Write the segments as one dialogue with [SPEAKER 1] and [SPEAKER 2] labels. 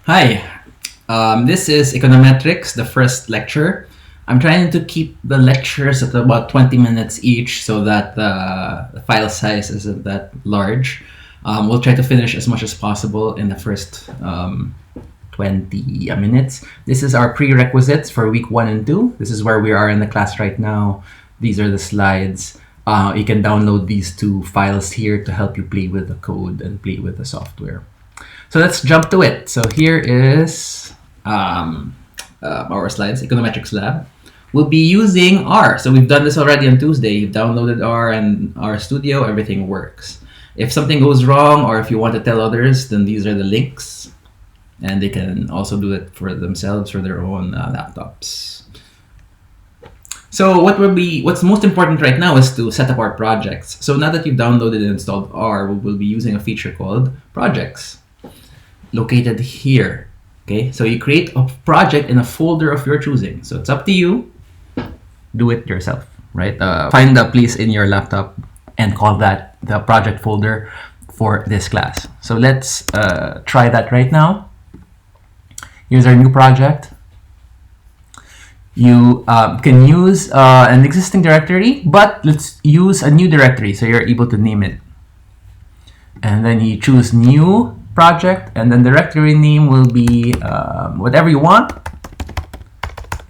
[SPEAKER 1] Hi, this is Econometrics, the first lecture. I'm trying to keep the lectures at about 20 minutes each so that the file size isn't that large. We'll try to finish as much as possible in the first 20 minutes. This is our prerequisites for week 1 and 2. This is where we are in the class right now. These are the slides. You can download these two files here to help you play with the code and play with the software. So let's jump to it. So here is our slides, Econometrics Lab. We'll be using R. So we've done this already on Tuesday. You've downloaded R and R Studio, everything works. If something goes wrong or if you want to tell others, then these are the links. And they can also do it for themselves for their own laptops. So what's most important right now is to set up our projects. So now that you've downloaded and installed R, we'll be using a feature called projects, located here. Okay, so you create a project in a folder of your choosing. So it's up to you. Do it yourself, right? Find a place in your laptop and call that the project folder for this class. So let's try that right now. Here's our new project. You can use an existing directory, but let's use a new directory so you're able to name it. And then you choose new project, and then the directory name will be whatever you want.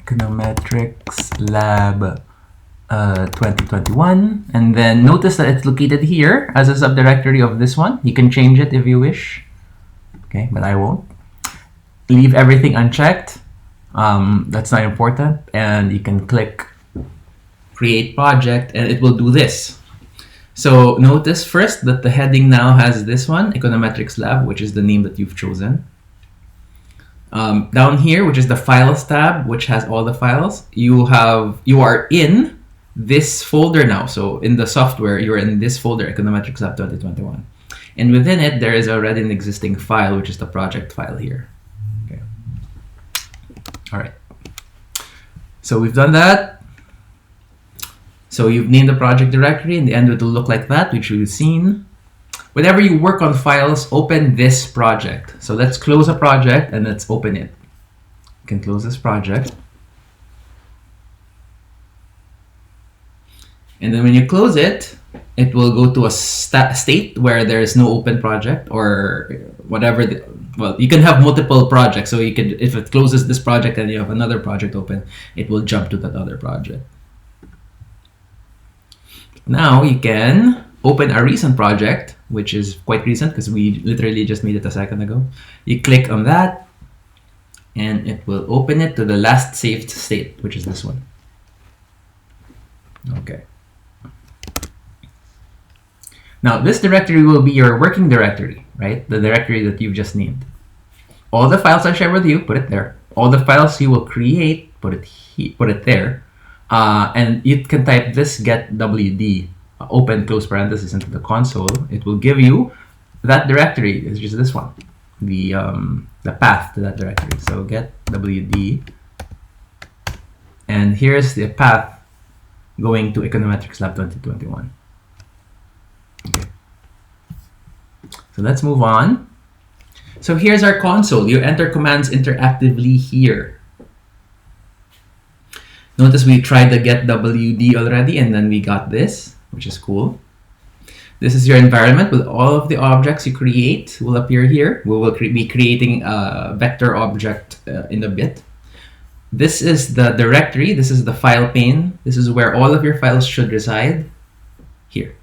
[SPEAKER 1] Econometrics Lab 2021. And then notice that it's located here as a subdirectory of this one. You can change it if you wish. Okay, but I won't. Leave everything unchecked. That's not important. And you can click create project and it will do this. So notice first that the heading now has this one, Econometrics Lab, which is the name that you've chosen. Down here, which is the Files tab, which has all the files, you are in this folder now. So in the software, you're in this folder, Econometrics Lab 2021. And within it, there is already an existing file, which is the project file here. Okay. All right. So we've done that. So you've named the project directory. In the end, it will look like that, which we've seen. Whenever you work on files, open this project. So let's close a project and let's open it. You can close this project. And then when you close it, it will go to a state where there is no open project or whatever. Well, you can have multiple projects. So you can, if it closes this project and you have another project open, it will jump to that other project. Now you can open a recent project, which is quite recent because we literally just made it a second ago. You click on that and it will open it to the last saved state, which is this one. Okay. Now this directory will be your working directory, right? The directory that you've just named. All the files I share with you, put it there. All the files you will create, put it there. And you can type this get wd, open close parenthesis into the console. It will give you that directory. It's just this one, the path to that directory. So get wd, and here's the path going to Econometrics Lab 2021. Okay. So let's move on. So here's our console. You enter commands interactively here. Notice we tried the get wd already, and then we got this, which is cool. This is your environment with all of the objects you create will appear here. We will be creating a vector object in a bit. This is the directory. This is the file pane. This is where all of your files should reside, here.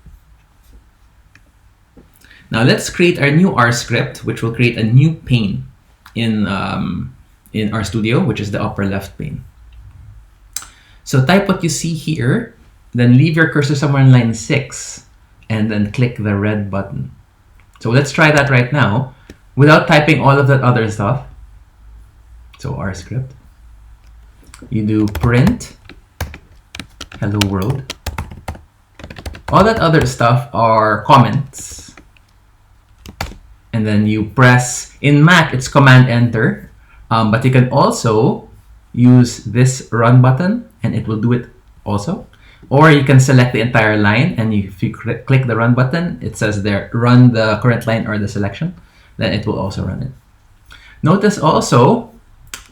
[SPEAKER 1] Now let's create our new R script, which will create a new pane in R Studio, which is the upper left pane. So type what you see here, then leave your cursor somewhere in line 6, and then click the red button. So let's try that right now without typing all of that other stuff. So R script. You do print hello world. All that other stuff are comments. And then you press, in Mac, it's Command Enter, but you can also use this run button and it will do it also. Or you can select the entire line, and if you click the run button, it says there, run the current line or the selection, then it will also run it. Notice also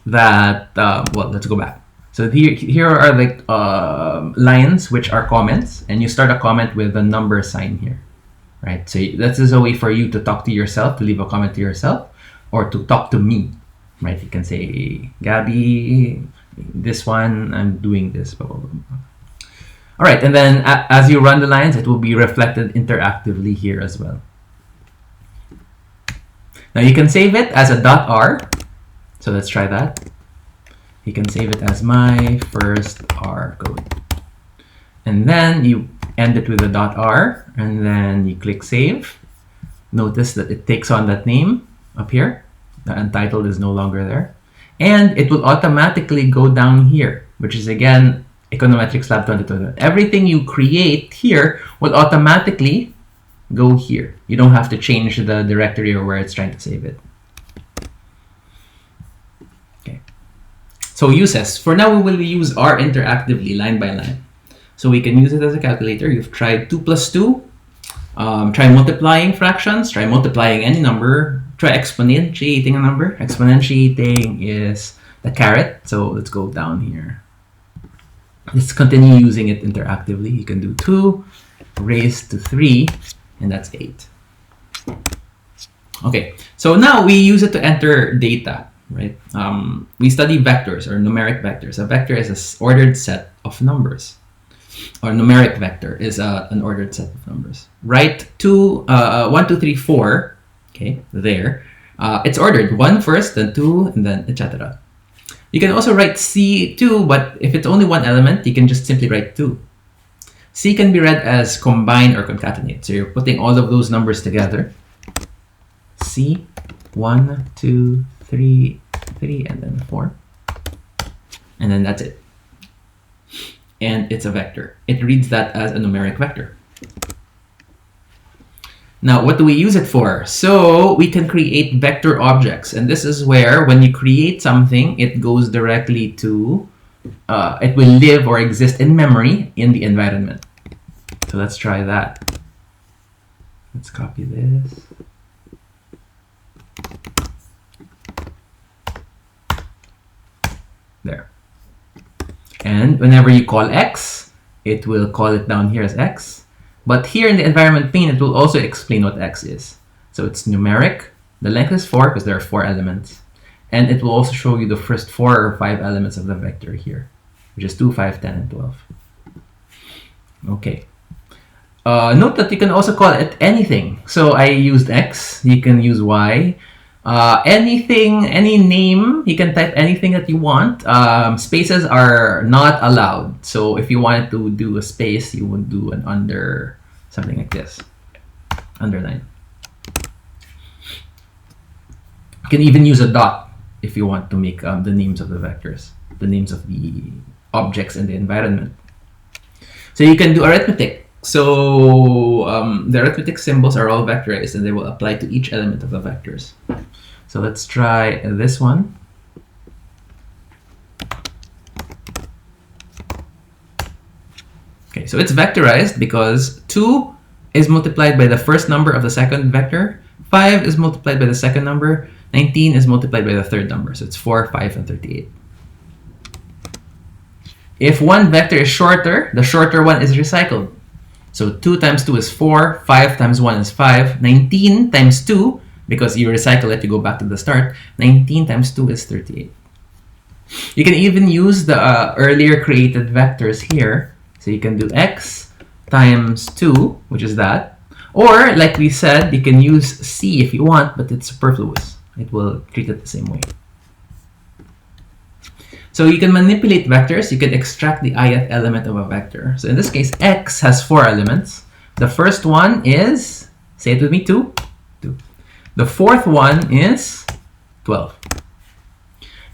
[SPEAKER 1] that, well, let's go back. So here are the lines which are comments, and you start a comment with a number sign here, right? So this is a way for you to talk to yourself, to leave a comment to yourself, or to talk to me, right? You can say, Gabby, this one, I'm doing this, blah, blah, blah, blah. All right, and then as you run the lines, it will be reflected interactively here as well. Now you can save it as a .r. So let's try that. You can save it as my first R code. And then you end it with a .r, and then you click save. Notice that it takes on that name up here. The untitled is no longer there. And it will automatically go down here, which is again, Econometrics Lab 2020. Everything you create here will automatically go here. You don't have to change the directory or where it's trying to save it. Okay. So uses. For now, we will use R interactively, line by line. So we can use it as a calculator. You've tried 2 plus 2. Try multiplying fractions. Try multiplying any number. Try exponentiating a number. Exponentiating is the caret. So let's go down here. Let's continue using it interactively. You can do 2 raised to 3, and that's 8. Okay, so now we use it to enter data, right? We study vectors or numeric vectors. A vector is an ordered set of numbers, or numeric vector is an ordered set of numbers. Write 1, 2, 3, 4. Okay, there. It's ordered 1 first, then 2, and then etc. You can also write C2, but if it's only one element, you can just simply write 2. C can be read as combine or concatenate. So you're putting all of those numbers together. C, 1, 2, 3, 3, and then 4. And then that's it. And it's a vector. It reads that as a numeric vector. Now, what do we use it for? So we can create vector objects. And this is where when you create something, it goes directly to, it will live or exist in memory in the environment. So let's try that. Let's copy this. There. And whenever you call X, it will call it down here as X. But here in the environment pane, it will also explain what X is. So it's numeric. The length is 4 because there are 4 elements. And it will also show you the first 4 or 5 elements of the vector here, which is 2, 5, 10, and 12. Okay. Note that you can also call it anything. So I used X. You can use Y. Anything, any name, you can type anything that you want. Spaces are not allowed. So if you wanted to do a space, you would do an under, something like this, underline. You can even use a dot if you want to make the names of the vectors, the names of the objects in the environment. So you can do arithmetic. So the arithmetic symbols are all vectorized and they will apply to each element of the vectors. So let's try this one. Okay, so it's vectorized because 2 is multiplied by the first number of the second vector, 5 is multiplied by the second number, 19 is multiplied by the third number. So it's 4, 5, and 38. If one vector is shorter, the shorter one is recycled. So 2 times 2 is 4, 5 times 1 is 5, 19 times 2, because you recycle it, you go back to the start, 19 times 2 is 38. You can even use the earlier created vectors here. So you can do x times 2, which is that. Or, like we said, you can use c if you want, but it's superfluous. It will treat it the same way. So you can manipulate vectors. You can extract the ith element of a vector. So in this case, x has 4 elements. The first one is, say it with me, 2. 2. The fourth one is 12.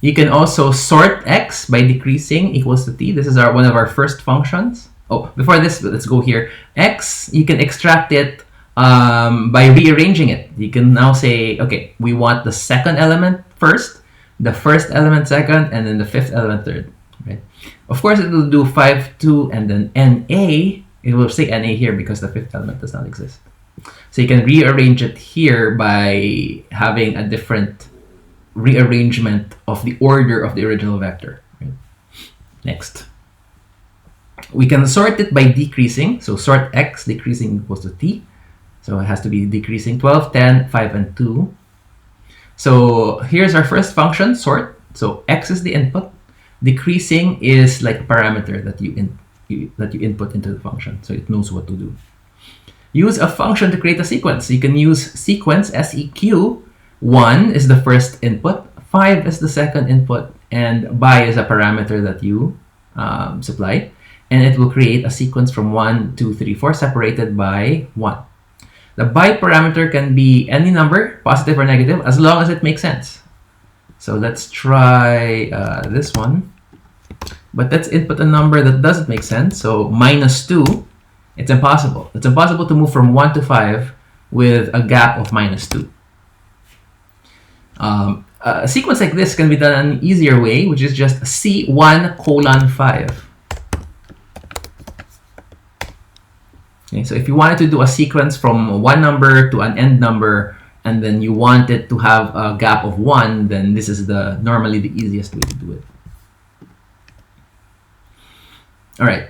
[SPEAKER 1] You can also sort x by decreasing equals to t. This is one of our first functions. Oh, before this, let's go here. X, you can extract it by rearranging it. You can now say, okay, we want the second element first, the first element second, and then the fifth element third. Right? Of course, it will do 5, 2, and then NA. It will say NA here because the fifth element does not exist. So you can rearrange it here by having a different rearrangement of the order of the original vector. Right? Next. We can sort it by decreasing. So sort x decreasing equals to t. So it has to be decreasing 12, 10, 5, and 2. So here's our first function, sort. So x is the input. Decreasing is like a parameter that you input into the function, so it knows what to do. Use a function to create a sequence. You can use sequence, seq. 1 is the first input, 5 is the second input, and by is a parameter that you supply. And it will create a sequence from 1, 2, 3, 4 separated by 1. The by parameter can be any number, positive or negative, as long as it makes sense. So let's try this one. But let's input a number that doesn't make sense. So -2, it's impossible. It's impossible to move from 1 to 5 with a gap of -2. A sequence like this can be done an easier way, which is just C1 colon 5. Okay, so if you wanted to do a sequence from one number to an end number, and then you want it to have a gap of 1, then this is normally the easiest way to do it. All right.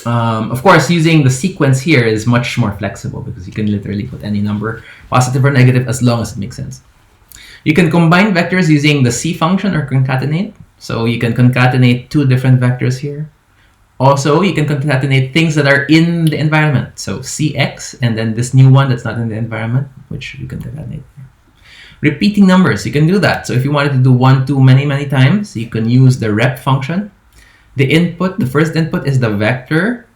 [SPEAKER 1] Of course, using the sequence here is much more flexible because you can literally put any number, positive or negative, as long as it makes sense. You can combine vectors using the C function or concatenate. So you can concatenate two different vectors here. Also, you can concatenate things that are in the environment. So Cx, and then this new one that's not in the environment, which you can concatenate. Repeating numbers, you can do that. So if you wanted to do 1, 2 many times, you can use the rep function. The input, the first input is the vector,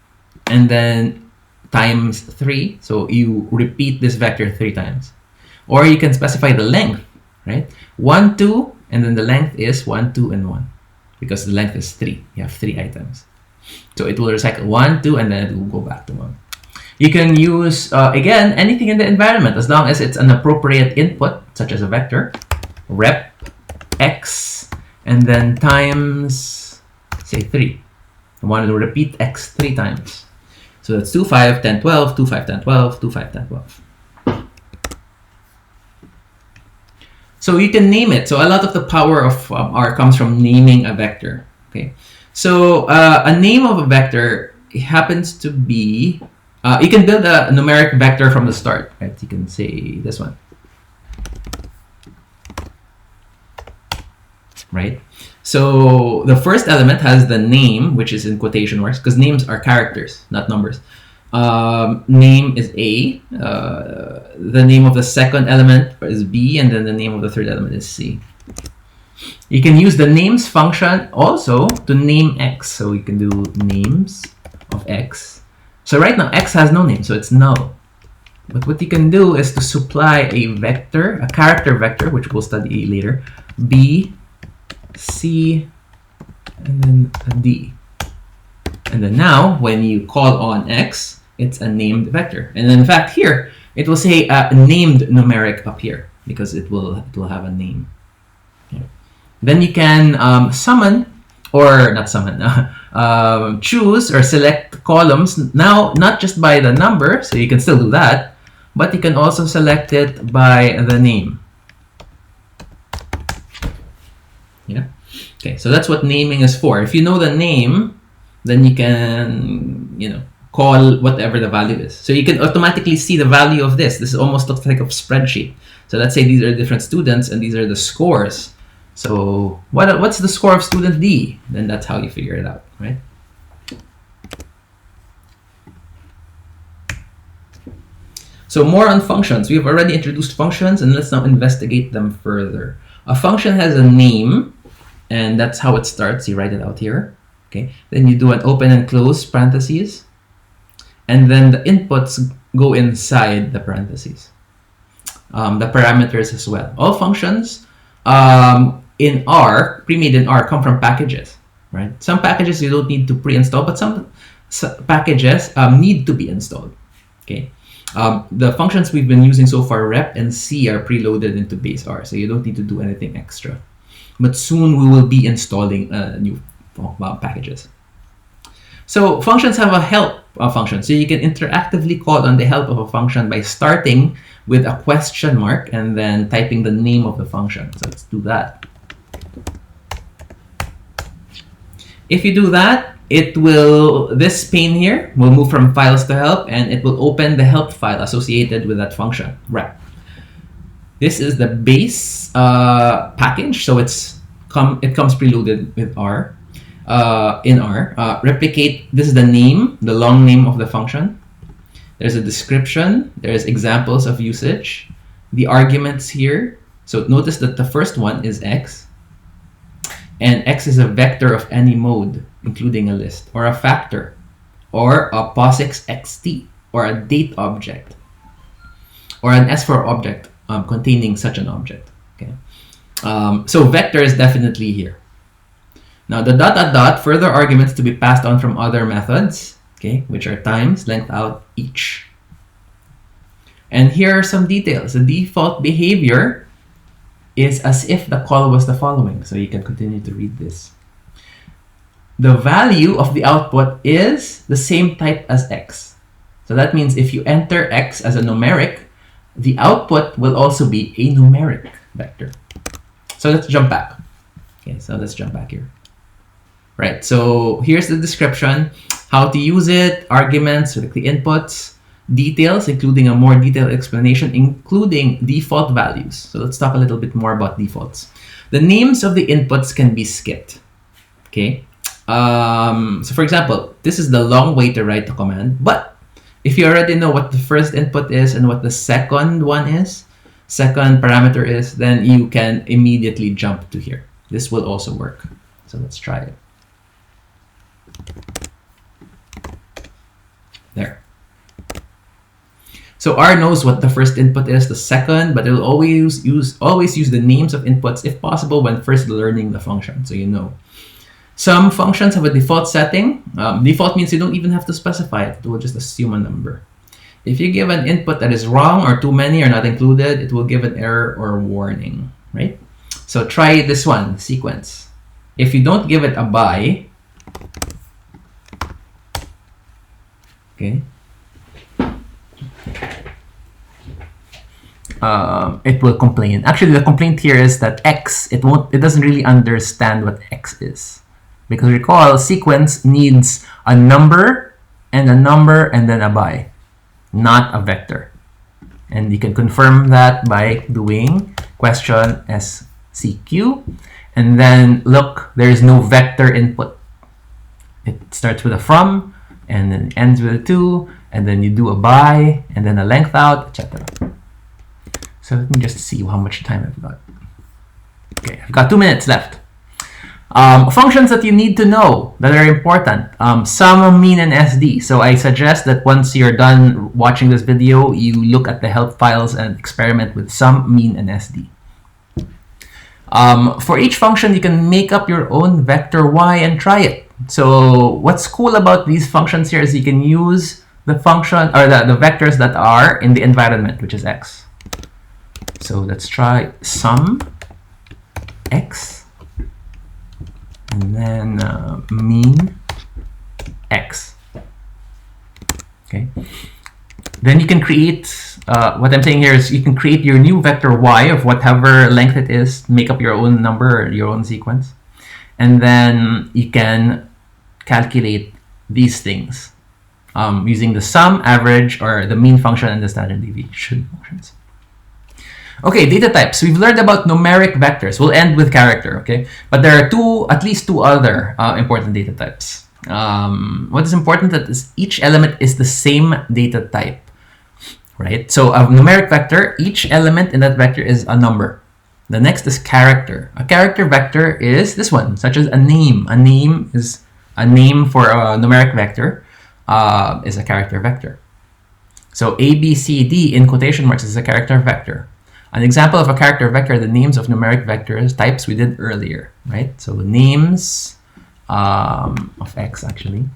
[SPEAKER 1] and then times 3. So you repeat this vector 3 times. Or you can specify the length, right? 1, 2, and then the length is 1, 2, and 1. Because the length is 3. You have 3 items. So it will recycle 1, 2, and then it will go back to 1. You can use, again, anything in the environment as long as it's an appropriate input, such as a vector, rep x, and then times, say, 3. I wanted to repeat x 3 times. So that's 2, 5, 10, 12, 2, 5, 10, 12, 2, 5, 10, 12. So you can name it. So a lot of the power of R comes from naming a vector. Okay. So a name of a vector happens to be, you can build a numeric vector from the start, right? You can say this one, right? So the first element has the name, which is in quotation marks, because names are characters, not numbers. Name is A, the name of the second element is B, and then the name of the third element is C. You can use the names function also to name x. So you can do names of x. So right now x has no name, so it's null. But what you can do is to supply a vector, a character vector, which we'll study later, B, C, and then a D. And then now when you call on x, it's a named vector. And in fact here, it will say a named numeric up here because it will have a name. Then you can summon, or not summon, choose or select columns, now not just by the number, so you can still do that, but you can also select it by the name. Yeah. Okay, so that's what naming is for. If you know the name, then you can, call whatever the value is. So you can automatically see the value of this. This almost looks like a spreadsheet. So let's say these are different students and these are the scores. So what's the score of student D? Then that's how you figure it out, right? So more on functions. We've already introduced functions, and let's now investigate them further. A function has a name, and that's how it starts. You write it out here. Okay. Then you do an open and close parentheses, and then the inputs go inside the parentheses. The parameters as well. All functions in R, pre-made in R, come from packages, right? Some packages you don't need to pre-install, but some packages need to be installed, okay? The functions we've been using so far, rep and C, are preloaded into base R, so you don't need to do anything extra. But soon we will be installing new packages. So functions have a help function. So you can interactively call on the help of a function by starting with a question mark and then typing the name of the function. So let's do that. If you do that, this pane here will move from files to help, and it will open the help file associated with that function. Right. This is the base package, so it comes preloaded with R. In R. Replicate, this is the name, the long name of the function. There's a description, there's examples of usage, the arguments here. So notice that the first one is X, and X is a vector of any mode, including a list, or a factor, or a POSIX XT, or a date object, or an S4 object containing such an object. Okay, so vector is definitely here. Now the ... further arguments to be passed on from other methods, okay, which are times, length out, each. And here are some details. The default behavior is as if the call was the following. So you can continue to read this. The value of the output is the same type as X. So that means if you enter X as a numeric, the output will also be a numeric vector. So let's jump back. Okay, so let's jump back here. Right, so here's the description, how to use it, arguments, like the inputs, details, including a more detailed explanation, including default values. So let's talk a little bit more about defaults. The names of the inputs can be skipped. Okay, so for example, this is the long way to write a command, but if you already know what the first input is and what the second one is, second parameter is, then you can immediately jump to here. This will also work. So let's try it. There. So R knows what the first input is, the second, but it will always use the names of inputs if possible when first learning the function, so you know. Some functions have a default setting. Default means you don't even have to specify it. It will just assume a number. If you give an input that is wrong or too many are not included, it will give an error or warning, right? So try this one, sequence. If you don't give it a by, okay, it will complain. Actually, the complaint here is that X, it doesn't really understand what X is. Because recall, sequence needs a number and then a by, not a vector. And you can confirm that by doing question SCQ, and then look, there is no vector input. It starts with a from, and then ends with a to, and then you do a by, and then a length out, etc. So let me just see how much time I've got. Okay, I've got 2 minutes left. Functions that you need to know that are important. Sum, mean, and SD. So I suggest that once you're done watching this video, you look at the help files and experiment with sum, mean, and SD. For each function, you can make up your own vector Y and try it. So what's cool about these functions here is you can use the function or the vectors that are in the environment, which is X. So let's try sum X and then mean X. Okay. Then you can create, what I'm saying here is you can create your new vector Y of whatever length it is, make up your own number or your own sequence. And then you can calculate these things using the sum, average, or the mean function and the standard deviation functions. Okay, data types. We've learned about numeric vectors. We'll end with character, okay? But there are at least two other important data types. What is important is each element is the same data type, right? So a numeric vector, each element in that vector is a number. The next is character. A character vector is this one, such as a name. A name is a name for a numeric vector is a character vector. So A, B, C, D in quotation marks is a character vector. An example of a character vector, the names of numeric vectors types we did earlier, right? So names of X actually,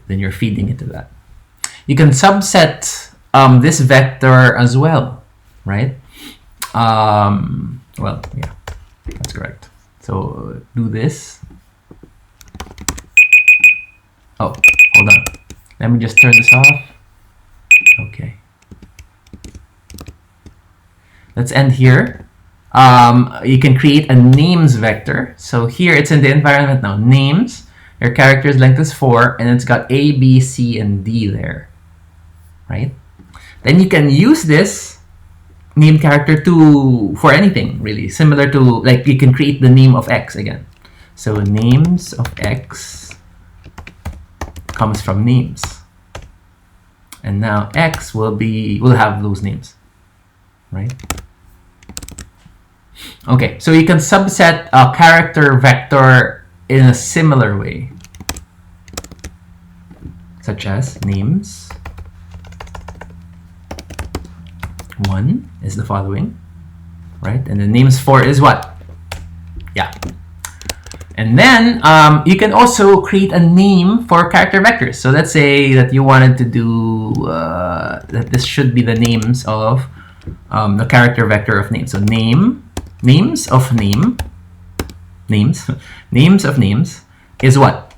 [SPEAKER 1] then you're feeding into that. You can subset this vector as well, right? Well, yeah, that's correct. So do this. Oh, hold on. Let me just turn this off. Okay. Let's end here. You can create a names vector. So here it's in the environment now. Names. Your character's length is 4, and it's got A, B, C, and D there. Right? Then you can use this name character for anything, really. Similar to, like, you can create the name of X again. So names of X comes from names. And now X will have those names. Right? Okay, so you can subset a character vector in a similar way, such as names 1 is the following, right? And then names 4 is what? Yeah. And then you can also create a name for character vectors. So let's say that you wanted to do that this should be the names of the character vector of name. So names of names is what?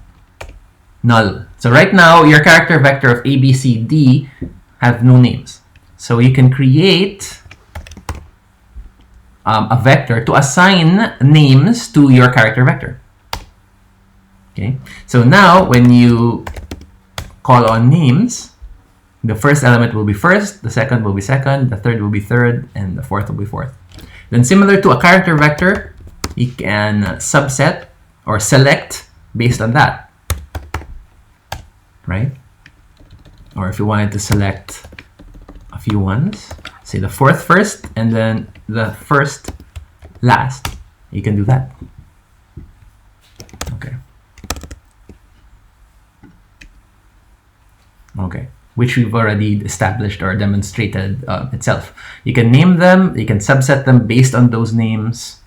[SPEAKER 1] Null. So right now your character vector of A, B, C, D have no names. So you can create a vector to assign names to your character vector. Okay. So now when you call on names, the first element will be first, the second will be second, the third will be third, and the fourth will be fourth. Then similar to a character vector, you can subset or select based on that, right? Or if you wanted to select a few ones, say the fourth first and then the first last, you can do that. Okay. Okay. Which we've already established or demonstrated itself. You can name them, you can subset them based on those names.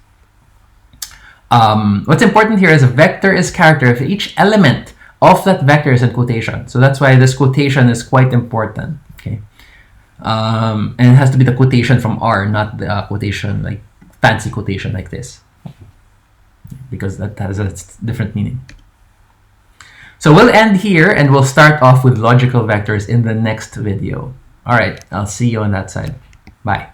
[SPEAKER 1] What's important here is a vector is character if each element of that vector is in quotation. So that's why this quotation is quite important. Okay, and it has to be the quotation from R, not the quotation like fancy quotation like this, because that has a different meaning. So we'll end here and we'll start off with logical vectors in the next video. All right, I'll see you on that side. Bye.